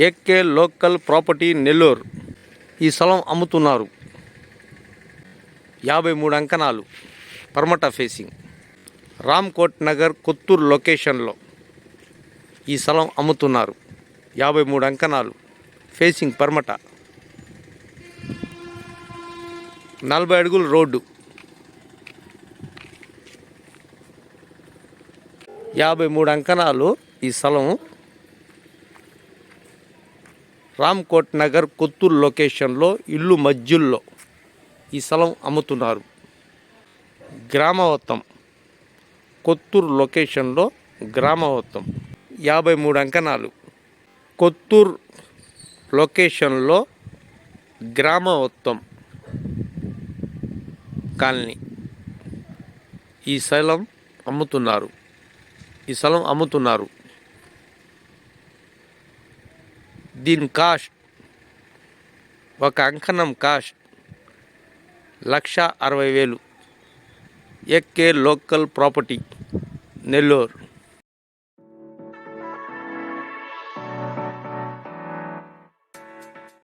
AK local property Nellore. ఈ స్థలం అమ్ముతున్నారు. 53 అంకణాలు, పర్మట ఫేసింగ్, రామ్కోట్ నగర్ కొత్తూరు లొకేషన్లో ఈ స్థలం అమ్ముతున్నారు. 53 అంకణాలు, ఫేసింగ్ పర్మట, 40 అడుగుల రోడ్డు, 53 అంకణాలు. ఈ స్థలం రామ్కోట్ నగర్ కొత్తూరు లొకేషన్లో ఇల్లు మధ్యలో ఈ స్థలం అమ్ముతున్నారు. గ్రామవత్తం కొత్తూరు లొకేషన్లో గ్రామవత్తం 53 అంకణాలు, కొత్తూరు లొకేషన్లో గ్రామవత్తం కాలనీ ఈ స్థలం అమ్ముతున్నారు. దీని కాస్ట్, ఒక అంకణం cost 1,60,000. AK local property Nellore.